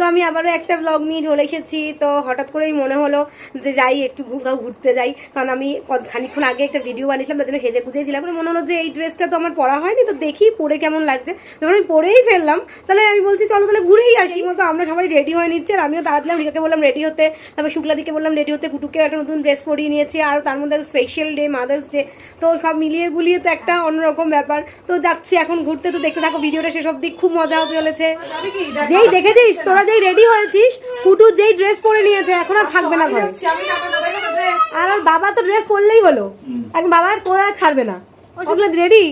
তো আমি আবারও একটা ব্লগ নিয়ে চলে এসেছি। তো হঠাৎ করেই মনে হলো যে যাই একটু ঘুরতে যাই, কারণ আমি খানিকক্ষণ আগে একটা ভিডিও বানিয়েছিলাম, তার জন্য সেজে গুজেছিলাম। মনে হলো যে এই ড্রেসটা তো আমার পরা হয়নি, তো দেখি পরে কেমন লাগছে। যখন আমি পরেই ফেললাম, তাহলে আমি বলছি চলো তাহলে ঘুরেই আসি। মতো আমরা সবাই রেডি হয়ে নিচ্ছি, আর আমিও তাড়াতাড়ি রিকাকে বললাম রেডি হতে, তারপর শুক্লাদিকে বললাম রেডি হতে, কুটুকেও একটা নতুন ড্রেস পরিয়ে নিয়েছি, আর তার মধ্যে স্পেশাল ডে মাদার্স ডে, তো সব মিলিয়ে গুলিয়ে তো একটা অন্যরকম ব্যাপার। তো যাচ্ছি এখন ঘুরতে, তো দেখতে থাকো ভিডিওটা শেষ অবধি, খুব মজা হতে চলেছে। যেই দেখেছিস তোরা যেই রেডি হয়েছিস, কুটু যেই ড্রেস পরে নিয়েছে এখন আর থাকবে না ঘরে। আর ওর বাবা তো ড্রেস পরলেই হলো, এখন বাবা তোরা ছাড়বে না। ওগুলো রেডি?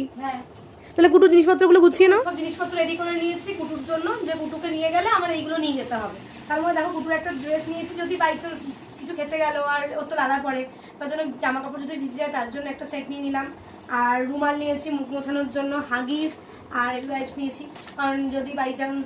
তাহলে কুটুর জিনিসপত্রগুলো গুছিয়ে নাও। সব জিনিসপত্র রেডি করে নিয়েছি কুটুর জন্য, যে কুটুকে নিয়ে গেলে আমার এইগুলো নিয়ে যেতে হবে। তার মধ্যে দেখো কুটুর একটা ড্রেস নিয়েছি, যদি বাই চান্স কিছু খেতে গেল আর ওর তো লালা পড়ে, তার জন্য জামা কাপড় যদি ভিজে যায় তার জন্য একটা সেট নিয়ে নিলাম। আর রুমাল নিয়েছি মুখ মোছানোর জন্য, হাগিস আর এগুলো নিয়েছি, কারণ যদি বাই চান্স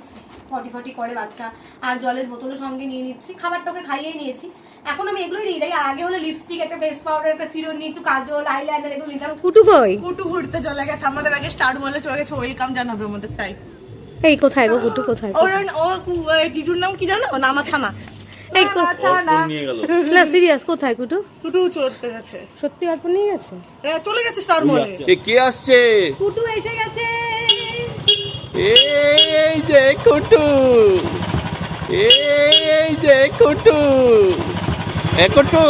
ফটি করে বাচ্চা। আর জলের বোতলও সঙ্গে নিয়ে নিচ্ছি, খাবারটাকে খাইয়েই নিয়েছি। এখন আমি এগুলোই নিয়ে যাই। আর আগে হলে লিপস্টিক, একটা ফেস পাউডার, একটা চিরুনি, একটু কাজল, আইলাইনার এগুলো নিতাম। কুটু কই? কুটু ঘুরতে চলে গেছে, আমাদের আগে স্টার মলে চলে গেছে, ওয়েলকাম জানাবে আমাদের তাই। এই কোথায় গো কুটু, কোথায়? ও জিজুর নাম কি জানো? নামাছানা। এই নামাছানা নিয়ে গেল না, সিরিয়াস কোথায় কুটু? কুটু চলতে গেছে। সত্যি আর নিয়ে গেছে? হ্যাঁ চলে গেছে স্টার মলে। এ কে আসছে? কুটু এসে গেছে। এই যে কুটু, এই যে কুটু, এ কুটু,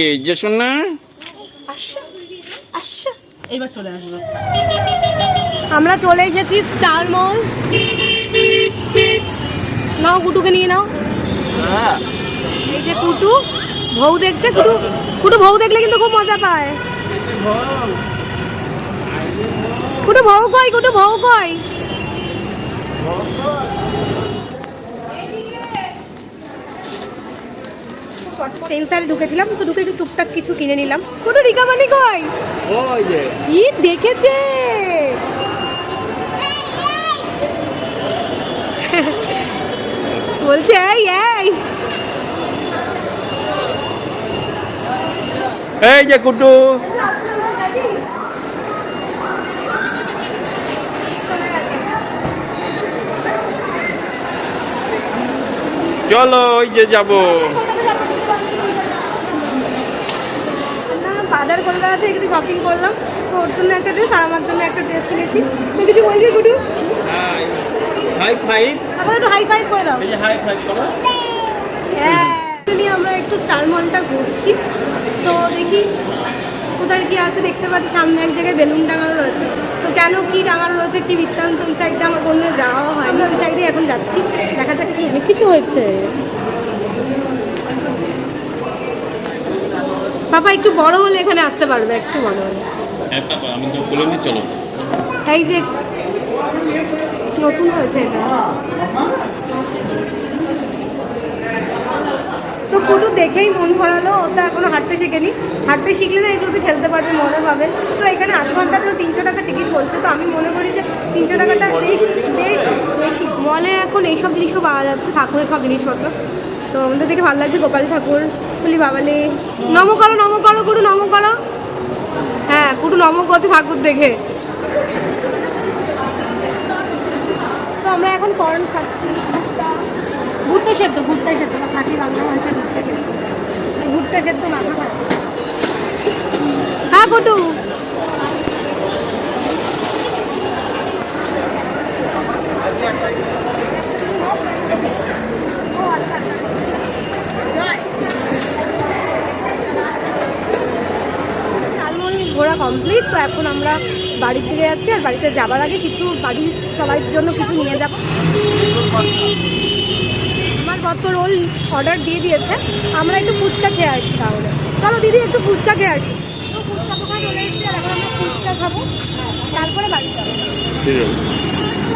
এই যে শোনা। এইবার চলে আসবে। আমরা চলে এসেছি স্টার মল। নাও কুটুকে নিয়ে নাও। এই যে কুটু বউ দেখছে, কুটু বউ দেখলে কিন্তু খুব মজা পায়। কুটু বউ কই? কুটু বউ কই? সেন্সারে ঢুকেছিলাম, তো ঢুকে একটু টুকটাক কিছু কিনে নিলাম। কুটু রিকামানি কই? ওই যে কি দেখেছে, বলছে এই এই এই যে কুটু। চলো ওই যে যাবো। বাজার কলকাতা থেকে একটু শপিং করলাম, তো ওর জন্য একটা ড্রেস আর আমার জন্য একটা ড্রেস কিনেছি। তো কিছু বলবি কুটু? High five. আবার একটু হাই ফাইভ করে দাও। এই যে হাই ফাইভ করো। হ্যাঁ, আমরা একটু স্টার মলটা ঘুরছি, তো দেখি কোথায় কি আছে। দেখতে পাচ্ছি সামনে এক জায়গায় বেলুন টাঙানো রয়েছে, তো কেন কি টাঙানো রয়েছে, কি বৃত্তান্ত, ওই সাইডটা আমার কোনো যাওয়া হয়নি, ওই সাইডে এখন যাচ্ছি। দেখা যাক কি অনেক কিছু হয়েছে। পাপা একটু বড় হলে এখানে আসতে পারবে, একটু বড় হলে। হ্যাঁ পাপা, আমি তো বলে নি চলো। এই যে নতুন হয়েছে এটা, তো কুটু দেখেই মন ভরালো। ও তো এখনো হাঁটতে শেখেনি, হাঁটতে শিখলে না এগুলোতে খেলতে পারবে, মনে পাবে। তো এখানে 8 ঘন্টার জন্য 300 টাকা টিকিট বলছে, তো আমি মনে করি যে 300 টাকাটা বেশি। মলে এখন এইসব জিনিসও পাওয়া যাচ্ছে, ঠাকুরের সব জিনিসপত্র। তো আমাদের দেখে ভালো লাগছে, গোপাল ঠাকুর। বলি বাবালে নম করো, নম করো কুটু, নম করো। হ্যাঁ কুটু নম করতে ঠাকুর দেখে। তো আমরা এখন কর্ন খাচ্ছি, ভুট্টা সেদ্ধ না, খাঁটি বাংলা ভাষায় ভুট্টা সেদ্ধ মাখা খাচ্ছি। হ্যাঁ কুটু, ঘোরা কমপ্লিট। তো এখন আমরা বাড়ির দিকে যাচ্ছি, আর বাড়িতে যাবার আগে কিছু বাড়ির সবার জন্য কিছু নিয়ে যাব। আমার কত রোল অর্ডার দিয়ে দিয়েছে, আমরা একটু ফুচকা খেয়ে আসি। তাহলে চলো দিদি একটু ফুচকা খেয়ে আসি। তো ফুচকা দোকান চলে এসেছি, আর এখন আমরা ফুচকা খাবো, তারপরে বাড়ি যাবো।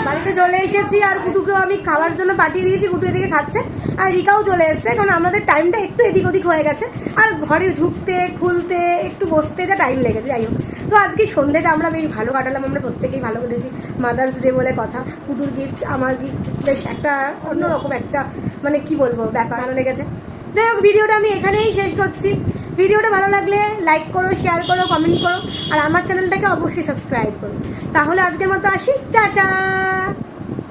বাড়িতে চলে এসেছি, আর কুটুকেও আমি খাওয়ার জন্য পাঠিয়ে দিয়েছি। কুটু এদিকে খাচ্ছে, আর রিকাও চলে এসছে, কারণ আমাদের টাইমটা একটু এদিক ওদিক হয়ে গেছে, আর ঘরে ঢুকতে খুলতে একটু বসতে যা টাইম লেগেছে। যাই হোক, তো আজকে সন্ধ্যেটা আমরা বেশ ভালো কাটালাম, আমরা প্রত্যেকেই ভালো কেটেছি। মাদার্স ডে বলে কথা, কুটুর গিফট, আমার গিফট, বেশ একটা অন্যরকম একটা মানে কি বলবো ব্যাপার, ভালো লেগেছে। যাই হোক, ভিডিওটা আমি এখানেই শেষ করছি। ভিডিওটা ভালো লাগলে লাইক করো, শেয়ার করো, কমেন্ট করো, আর আমার চ্যানেলটাকে অবশ্যই সাবস্ক্রাইব করো। তাহলে আজকের মতো আসি, টাটা।